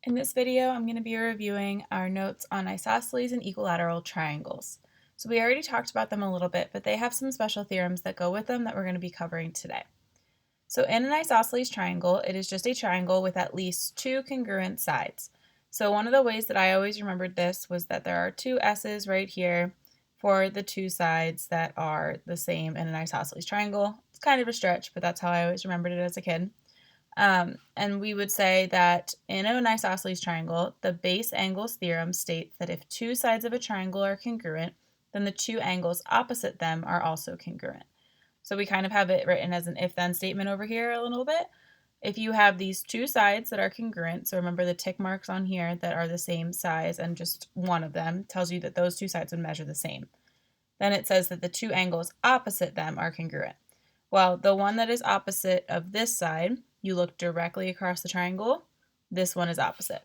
In this video, I'm going to be reviewing our notes on isosceles and equilateral triangles. So we already talked about them a little bit, but they have some special theorems that go with them that we're going to be covering today. So in an isosceles triangle, it is just a triangle with at least two congruent sides. So one of the ways that I always remembered this was that there are two S's right here for the two sides that are the same in an isosceles triangle. It's kind of a stretch, but that's how I always remembered it as a kid. And we would say that in an isosceles triangle, the base angles theorem states that if two sides of a triangle are congruent, then the two angles opposite them are also congruent. So we kind of have it written as an if-then statement over here a little bit. If you have these two sides that are congruent, so remember the tick marks on here that are the same size and just one of them tells you that those two sides would measure the same. Then it says that the two angles opposite them are congruent. Well, the one that is opposite of this side, you look directly across the triangle, this one is opposite.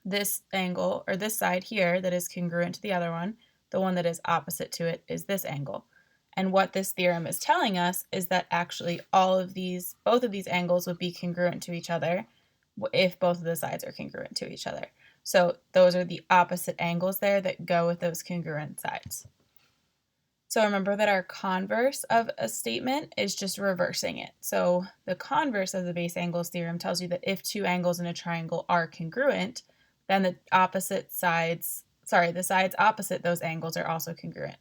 This angle, or this side here that is congruent to the other one, the one that is opposite to it is this angle. And what this theorem is telling us is that actually both of these angles would be congruent to each other if both of the sides are congruent to each other. So those are the opposite angles there that go with those congruent sides. So remember that our converse of a statement is just reversing it. So the converse of the base angles theorem tells you that if two angles in a triangle are congruent, then the sides opposite those angles are also congruent.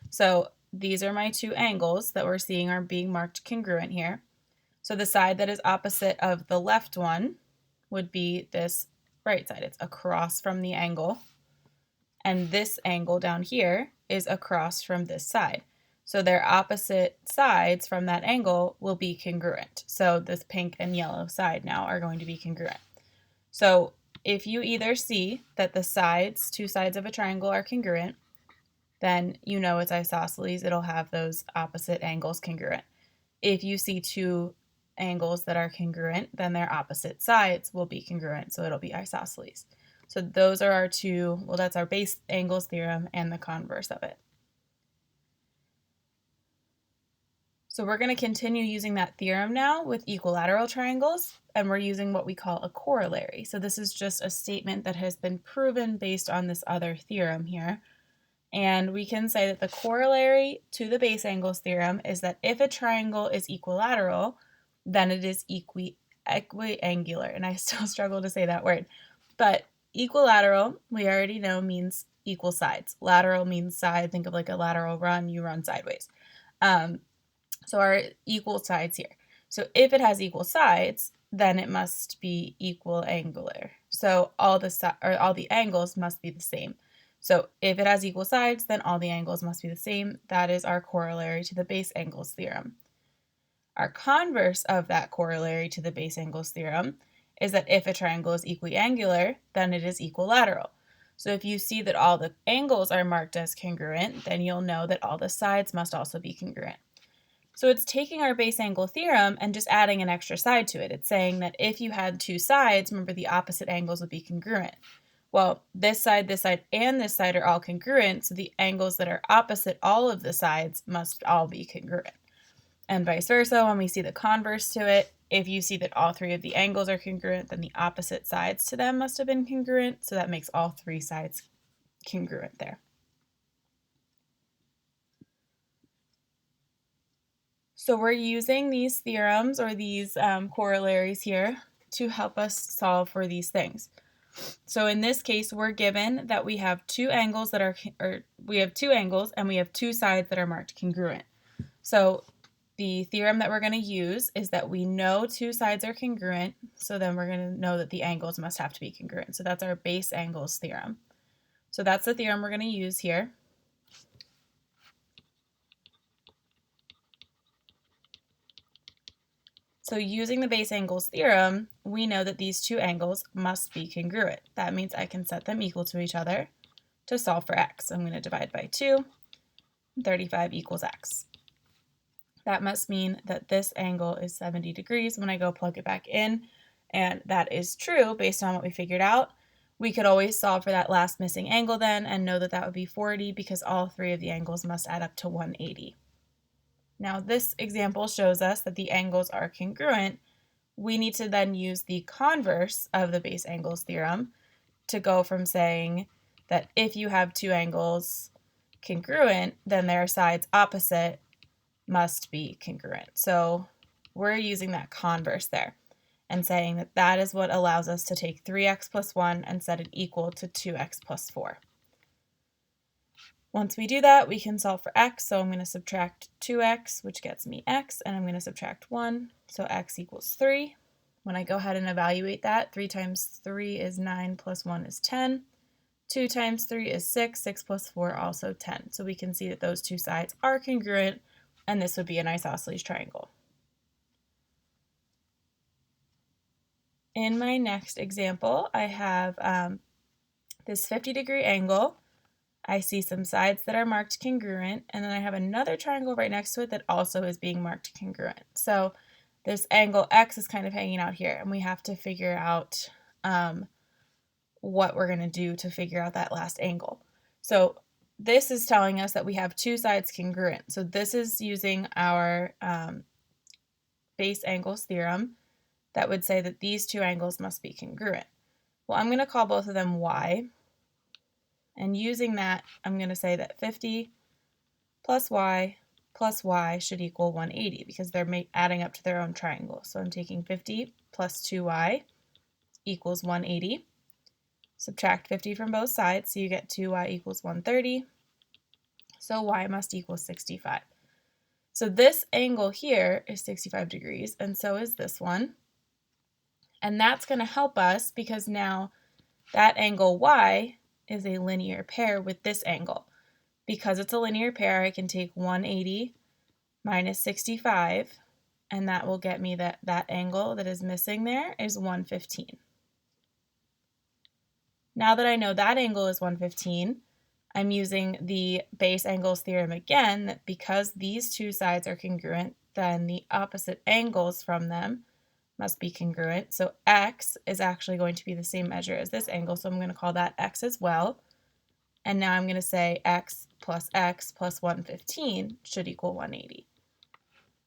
So these are my two angles that we're seeing are being marked congruent here. So the side that is opposite of the left one would be this right side. It's across from the angle. And this angle down here is across from this side. So their opposite sides from that angle will be congruent. So this pink and yellow side now are going to be congruent. So if you either see that the two sides of a triangle are congruent, then you know it's isosceles. It'll have those opposite angles congruent. If you see two angles that are congruent, then their opposite sides will be congruent. So it'll be isosceles. So those are our two, well, that's our base angles theorem and the converse of it. So we're going to continue using that theorem now with equilateral triangles, and we're using what we call a corollary. So this is just a statement that has been proven based on this other theorem here. And we can say that the corollary to the base angles theorem is that if a triangle is equilateral, then it is equiangular. And I still struggle to say that word. But equilateral, we already know, means equal sides. Lateral means side. Think of like a lateral run. You run sideways. So our equal sides here. So if it has equal sides, then it must be equiangular. So all the angles must be the same. So if it has equal sides, then all the angles must be the same. That is our corollary to the base angles theorem. Our converse of that corollary to the base angles theorem is that if a triangle is equiangular, then it is equilateral. So if you see that all the angles are marked as congruent, then you'll know that all the sides must also be congruent. So it's taking our base angle theorem and just adding an extra side to it. It's saying that if you had two sides, remember the opposite angles would be congruent. Well, this side, and this side are all congruent, so the angles that are opposite all of the sides must all be congruent. And vice versa, when we see the converse to it, if you see that all three of the angles are congruent, then the opposite sides to them must have been congruent, so that makes all three sides congruent there. So we're using these theorems or these corollaries here to help us solve for these things. So in this case, we're given that we have two angles and we have two sides that are marked congruent. So the theorem that we're going to use is that we know two sides are congruent, so then we're going to know that the angles must have to be congruent. So that's our base angles theorem. So that's the theorem we're going to use here. So using the base angles theorem, we know that these two angles must be congruent. That means I can set them equal to each other to solve for x. I'm going to divide by 2, 35 equals x. That must mean that this angle is 70 degrees when I go plug it back in, and that is true based on what we figured out. We could always solve for that last missing angle then and know that that would be 40 because all three of the angles must add up to 180. Now this example shows us that the angles are congruent, we need to then use the converse of the base angles theorem to go from saying that if you have two angles congruent, then their sides opposite must be congruent. So we're using that converse there and saying that that is what allows us to take 3x plus 1 and set it equal to 2x plus 4. Once we do that, we can solve for x. So I'm going to subtract 2x, which gets me x, and I'm going to subtract 1, so x equals 3. When I go ahead and evaluate that, 3 times 3 is 9 plus 1 is 10. 2 times 3 is 6. 6 plus 4 also 10. So we can see that those two sides are congruent, and this would be an isosceles triangle. In my next example, I have this 50-degree angle. I see some sides that are marked congruent, and then I have another triangle right next to it that also is being marked congruent. So this angle X is kind of hanging out here, and we have to figure out what we're going to do to figure out that last angle. So this is telling us that we have two sides congruent. So this is using our base angles theorem that would say that these two angles must be congruent. Well, I'm going to call both of them Y. And using that, I'm going to say that 50 plus y should equal 180 because they're adding up to their own triangle. So I'm taking 50 plus 2y equals 180. Subtract 50 from both sides, so you get 2y equals 130. So y must equal 65. So this angle here is 65 degrees, and so is this one. And that's going to help us because now that angle y is a linear pair with this angle. Because it's a linear pair, I can take 180 minus 65, and that will get me that angle that is missing there is 115. Now that I know that angle is 115, I'm using the base angles theorem again, that because these two sides are congruent, then the opposite angles from them must be congruent. So x is actually going to be the same measure as this angle, so I'm going to call that x as well. And now I'm going to say x plus 115 should equal 180.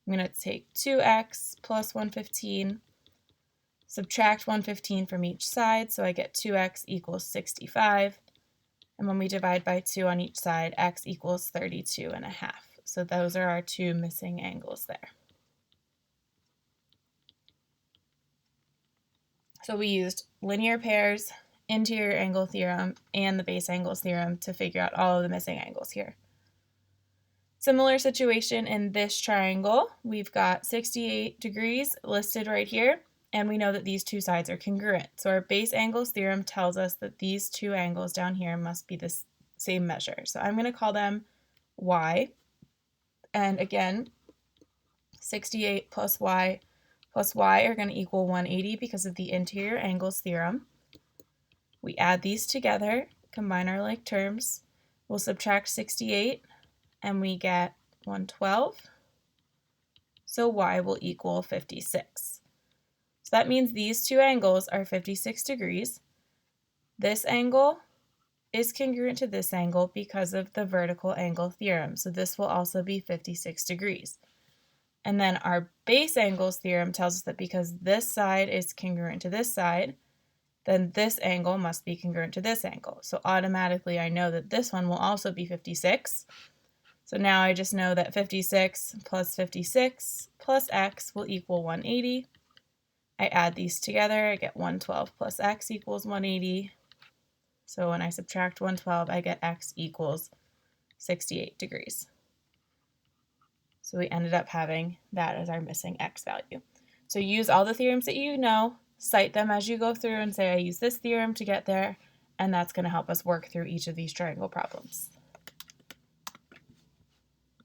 I'm going to take 2x plus 115, subtract 115 from each side, so I get 2x equals 65. And when we divide by 2 on each side, x equals 32.5. So those are our two missing angles there. So we used linear pairs, interior angle theorem, and the base angles theorem to figure out all of the missing angles here. Similar situation in this triangle. We've got 68 degrees listed right here, and we know that these two sides are congruent. So our base angles theorem tells us that these two angles down here must be the same measure. So I'm going to call them y. And again, 68 plus y are going to equal 180 because of the interior angles theorem. We add these together, combine our like terms. We'll subtract 68, and we get 112. So y will equal 56. So that means these two angles are 56 degrees. This angle is congruent to this angle because of the vertical angle theorem. So this will also be 56 degrees. And then our base angles theorem tells us that because this side is congruent to this side, then this angle must be congruent to this angle. So automatically I know that this one will also be 56. So now I just know that 56 plus x will equal 180. I add these together, I get 112 plus x equals 180. So when I subtract 112, I get x equals 68 degrees. So we ended up having that as our missing x value. So use all the theorems that you know, cite them as you go through and say, I use this theorem to get there, and that's going to help us work through each of these triangle problems.